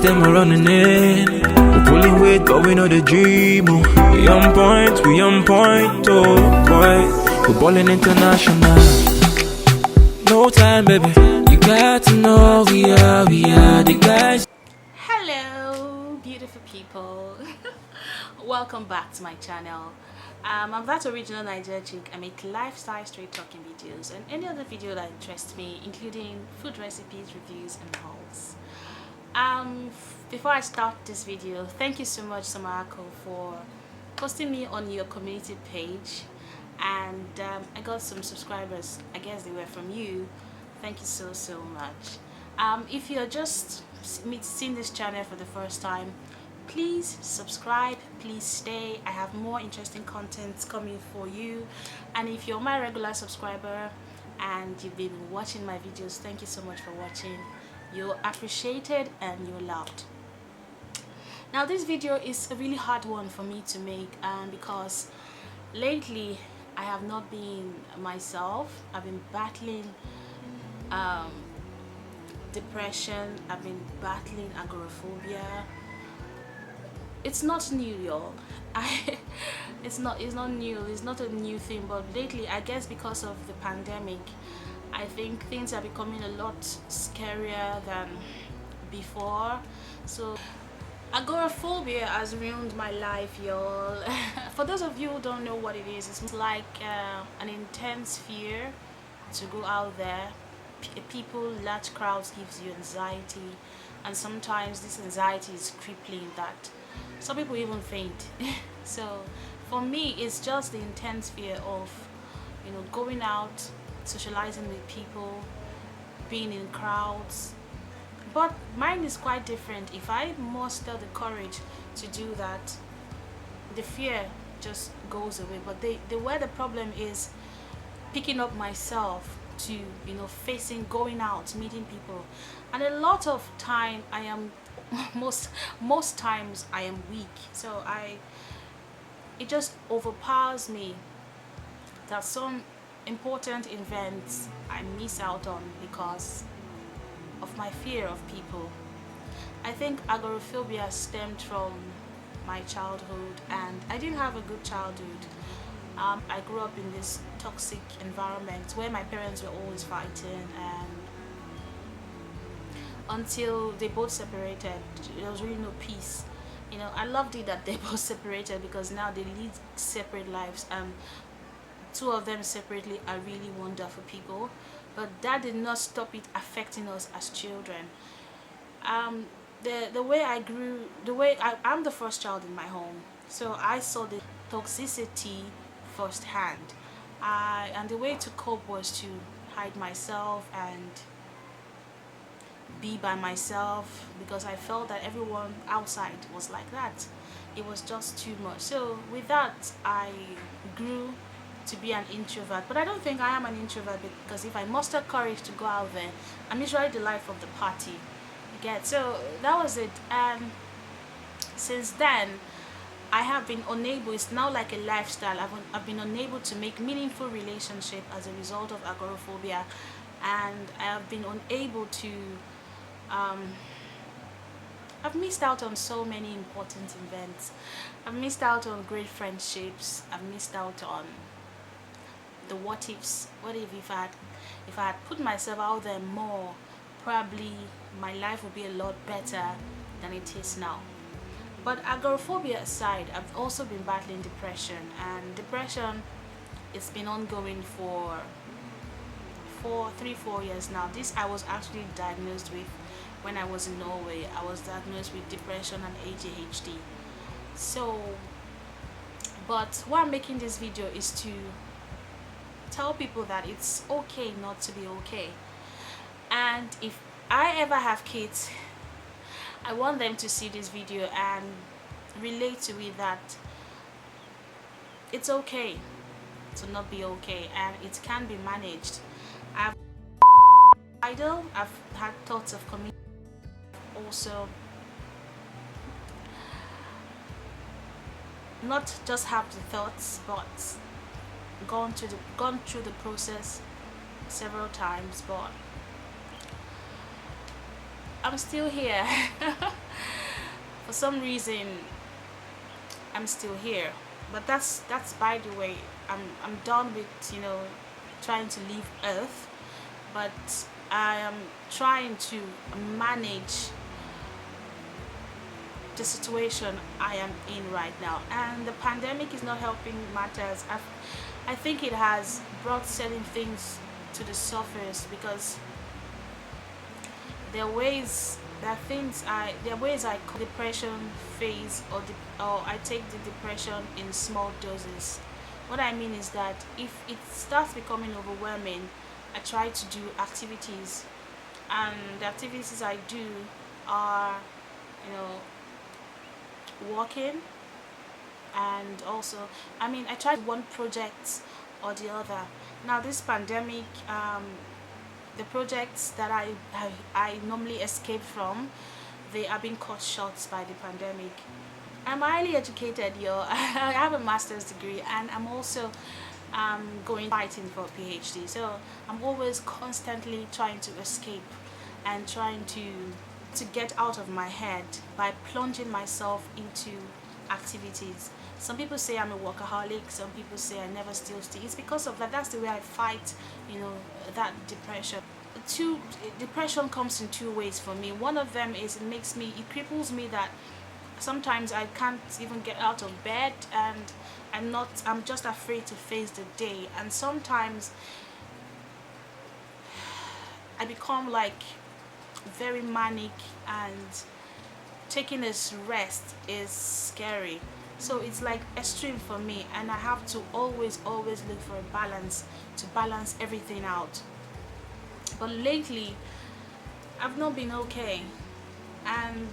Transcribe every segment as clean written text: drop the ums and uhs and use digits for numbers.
police them are running in. We're pulling weight, but we know the dream. Oh. We on point, oh boy. We're balling international. No time, baby. You got to know we are the guys. Hello, beautiful people. Welcome back to my channel. I'm that original Naija chick. I make lifestyle straight talking videos and any other video that interests me, including food recipes, reviews, and hauls. Before I start this video, thank you so much, Samarako, for posting me on your community page, and I got some subscribers. I guess they were from you. Thank you so much. If you're just seeing this channel for the first time, please subscribe, please stay. I have more interesting content coming for you. And if you're my regular subscriber and you've been watching my videos, thank you so much for watching. You're appreciated and you're loved. Now this video is a really hard one for me to make, because lately I have not been myself. I've been battling depression. I've been battling agoraphobia. It's not new, y'all. It's not new. It's not a new thing, but lately, I guess because of the pandemic, I think things are becoming a lot scarier than before. So agoraphobia has ruined my life, y'all. For those of you who don't know what it is, it's like an intense fear to go out there. People, large crowds gives you anxiety, and sometimes this anxiety is crippling that some people even faint. So for me, it's just the intense fear of, going out, socializing with people, being in crowds. But mine is quite different. If I muster the courage to do that, the fear just goes away. But where the problem is picking up myself to facing, going out, meeting people, and a lot of time I am most times I am weak. So it just overpowers me that some important events I miss out on because of my fear of people. I think agoraphobia stemmed from my childhood, and I didn't have a good childhood. I grew up in this toxic environment where my parents were always fighting, and until they both separated, there was really no peace. I loved it that they both separated, because now they lead separate lives, and two of them separately are really wonderful people. But that did not stop it affecting us as children. The way I grew, I'm the first child in my home, so I saw the toxicity firsthand. And the way to cope was to hide myself and be by myself, because I felt that everyone outside was like that. It was just too much. So with that, I grew to be an introvert. But I don't think I am an introvert, because if I muster courage to go out there, I'm usually the life of the party. You get? So that was it. And since then, I have been unable, it's now like a lifestyle, I've been unable to make meaningful relationship as a result of agoraphobia, and I have been unable to I've missed out on so many important events. I've missed out on great friendships. I've missed out on the what ifs. What if I had put myself out there more, probably my life would be a lot better than it is now. But agoraphobia aside, I've also been battling depression, and depression, it's been ongoing for 3-4 years now. This I was actually diagnosed with when I was in Norway. I was diagnosed with depression and ADHD. So, but why I'm making this video is to tell people that it's okay not to be okay. And if I ever have kids, I want them to see this video and relate to it, that it's okay to not be okay, and it can be managed. I've had thoughts of committing, also not just have the thoughts, but gone through the process several times, but I'm still here. for some reason I'm still here. But that's by the way. I'm done with, trying to leave Earth, but I am trying to manage the situation I am in right now, and the pandemic is not helping matters. I think it has brought certain things to the surface, because there are ways there are ways I call depression phase, or I take the depression in small doses. What I mean is that if it starts becoming overwhelming, I try to do activities, and the activities I do are, you know, walking, and also, I try one project or the other. Now this pandemic, the projects that I normally escape from, they are being cut short by the pandemic. I'm highly educated, yo. I have a master's degree, and I'm also going fighting for a PhD. So I'm always constantly trying to escape and trying to get out of my head by plunging myself into activities. Some people say I'm a workaholic, some people say I never steal still. It's because of that. That's the way I fight, that depression. Depression comes in two ways for me. One of them is it cripples me that sometimes I can't even get out of bed, and I'm just afraid to face the day. And sometimes I become like very manic, and taking this rest is scary. So it's like extreme for me, and I have to always look for a balance to balance everything out. But lately I've not been okay, and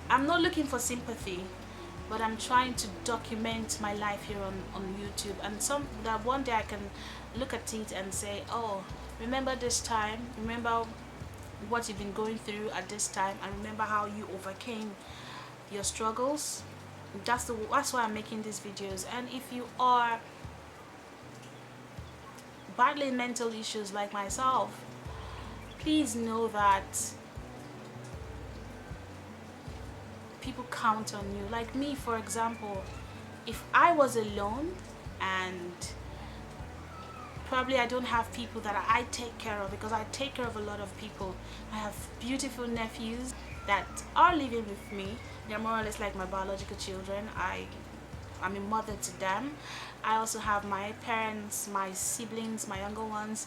I'm not looking for sympathy, but I'm trying to document my life here on YouTube, and that one day I can look at it and say, oh, remember this time, remember what you've been going through at this time, and remember how you overcame your struggles. That's why I'm making these videos. And if you are battling mental issues like myself, please know that people count on you. Like me, for example, if I was alone, and probably I don't have people that I take care of, because I take care of a lot of people. I have beautiful nephews that are living with me. They're more or less like my biological children. I'm a mother to them. I also have my parents, my siblings, my younger ones.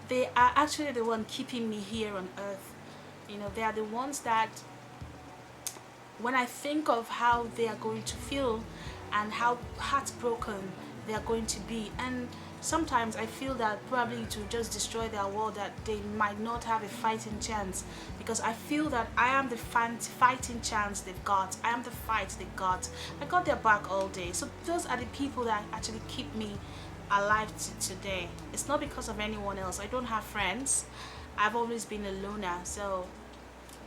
They are actually the one keeping me here on earth. They are the ones that, when I think of how they are going to feel and how heartbroken they are going to be, and sometimes I feel that probably to just destroy their world, that they might not have a fighting chance, because I feel that I am the fighting chance they've got. I am the fight they got. I got their back all day. So those are the people that actually keep me alive today. It's not because of anyone else. I don't have friends. I've always been a loner. So,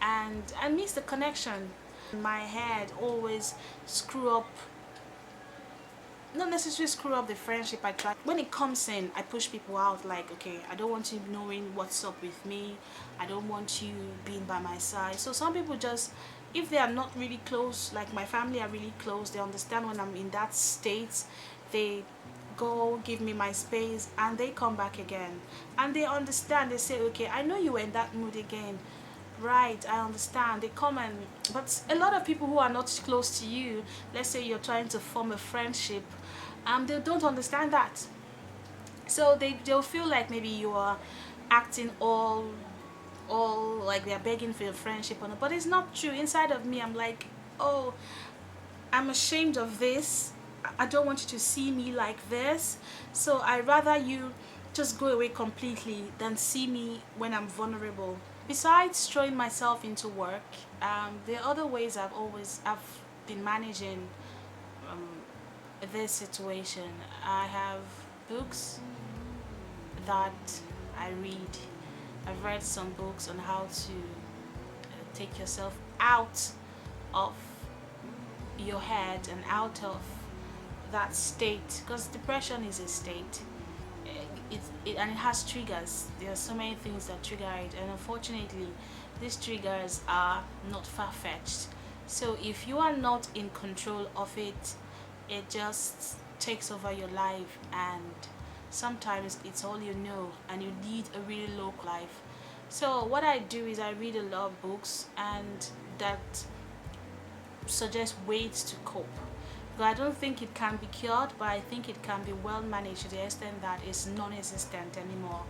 and I miss the connection. My head always not necessarily screw up the friendship. I try, when it comes in, I push people out, like, okay, I don't want you knowing what's up with me, I don't want you being by my side. So some people just, if they are not really close, like my family are really close, they understand when I'm in that state, they go give me my space, and they come back again, and they understand. They say, okay, I know you were in that mood again. Right, I understand. They come, and but a lot of people who are not close to you, let's say you're trying to form a friendship, they don't understand that. So they'll feel like maybe you are acting all like they're begging for your friendship or not. But it's not true. Inside of me, I'm like, oh, I'm ashamed of this. I don't want you to see me like this. So I rather you just go away completely than see me when I'm vulnerable. Besides throwing myself into work, there are other ways I've been managing this situation. I have books that I read. I've read some books on how to take yourself out of your head and out of that state, because depression is a state. And it has triggers. There are so many things that trigger it, and unfortunately these triggers are not far-fetched. So if you are not in control of it, it just takes over your life, and sometimes it's all you know and you lead a really low life. So what I do is I read a lot of books and that suggest ways to cope. But I don't think it can be cured, but I think it can be well managed to the extent that it's non-existent anymore.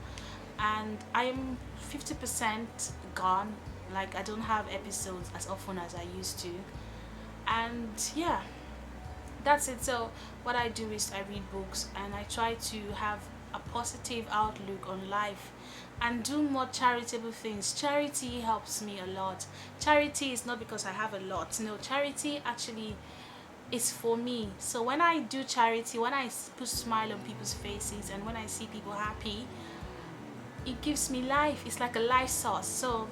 And I'm 50% gone. Like, I don't have episodes as often as I used to. And yeah, that's it. So what I do is I read books and I try to have a positive outlook on life and do more charitable things. Charity helps me a lot. Charity is not because I have a lot. No, charity actually is for me. So when I do charity, when I put smile on people's faces and when I see people happy, it gives me life. It's like a life source. So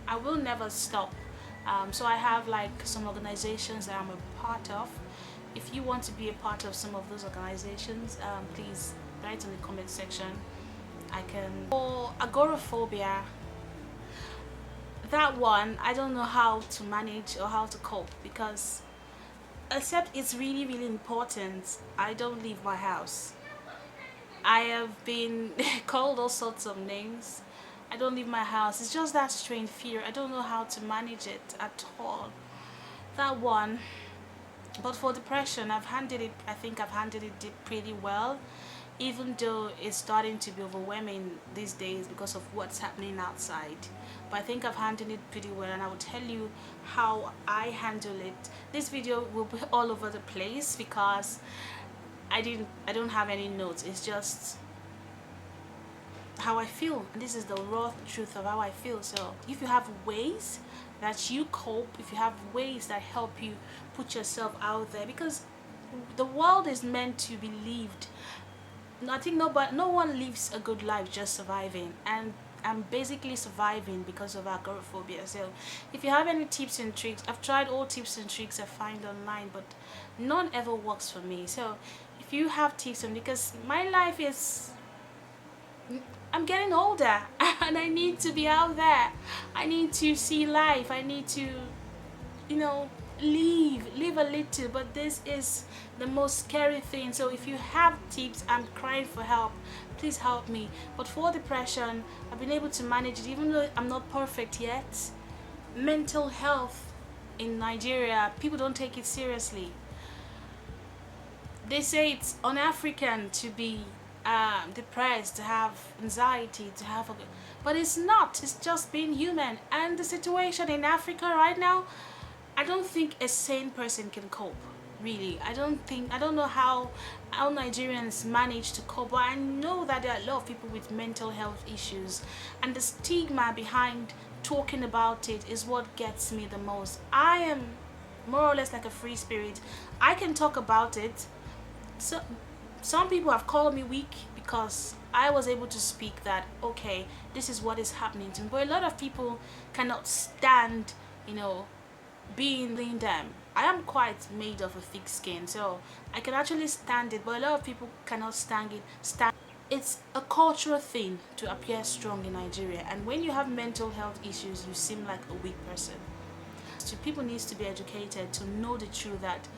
I will never stop. So I have like some organizations that I'm a part of. If you want to be a part of some of those organizations, please write in the comment section. I can. For agoraphobia, that one I don't know how to manage or how to cope, because except it's really really important, I don't leave my house. I have been called all sorts of names. I don't leave my house. It's just that strange fear. I don't know how to manage it at all. That one. But for depression, I've handled it. I think I've handled it pretty well, even though it's starting to be overwhelming these days because of what's happening outside. But I think I've handled it pretty well, and I will tell you how I handle it. This video will be all over the place because I don't have any notes. It's just how I feel, and this is the raw truth of how I feel. So if you have ways that you cope, if you have ways that help you put yourself out there, because the world is meant to be lived. I think no one lives a good life just surviving, and I'm basically surviving because of agoraphobia. So if you have any tips and tricks, I've tried all tips and tricks I find online, but none ever works for me. So if you have tips, and because my life is, I'm getting older and I need to be out there. I need to see life. I need to, you know, live a little. But this is the most scary thing. So if you have tips, I'm crying for help. Please help me. But for depression, I've been able to manage it, even though I'm not perfect yet. Mental health in Nigeria, people don't take it seriously. They say it's un-African to be depressed, to have anxiety, to have but it's not. It's just being human. And the situation in Africa right now, I don't think a sane person can cope. Really, I don't know how Nigerians manage to cope, but I know that there are a lot of people with mental health issues, and the stigma behind talking about it is what gets me the most. I am more or less like a free spirit. I can talk about it. So some people have called me weak because I was able to speak that, okay, this is what is happening to me. But a lot of people cannot stand, being them. I am quite made of a thick skin, so I can actually stand it, but a lot of people cannot stand it. It's a cultural thing to appear strong in Nigeria, and when you have mental health issues, you seem like a weak person. So people needs to be educated to know the truth that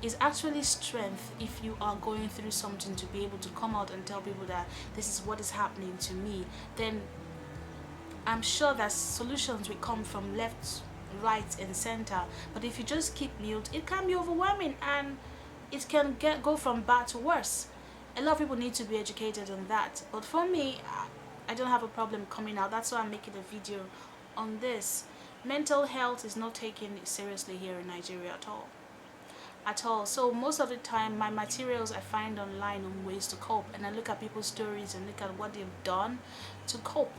is actually strength. If you are going through something, to be able to come out and tell people that this is what is happening to me, then I'm sure that solutions will come from left, right and center. But if you just keep mute, it can be overwhelming and it can go from bad to worse. A lot of people need to be educated on that, but for me, I don't have a problem coming out. That's why I'm making a video on this. Mental health is not taken seriously here in Nigeria at all. So most of the time my materials I find online on ways to cope, and I look at people's stories and look at what they've done to cope.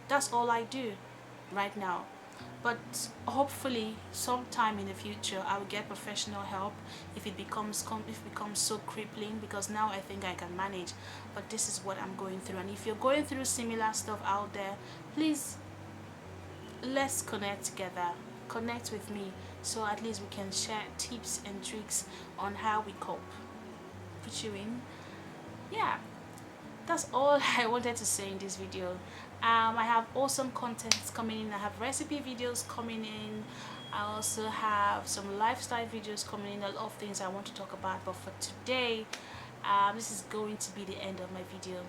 That's all I do right now. But hopefully sometime in the future I will get professional help if it becomes so crippling, because now I think I can manage. But this is what I'm going through, and if you're going through similar stuff out there, please, let's connect together. Connect with me, so at least we can share tips and tricks on how we cope. Put you in. Yeah, that's all I wanted to say in this video. I have awesome contents coming in. I have recipe videos coming in. I also have some lifestyle videos coming in, a lot of things I want to talk about, but for today this is going to be the end of my video.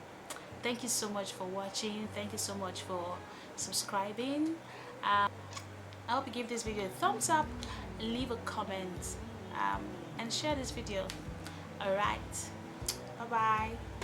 Thank you so much for watching. Thank you so much for subscribing. I hope you give this video a thumbs up, leave a comment, and share this video. Alright, bye bye.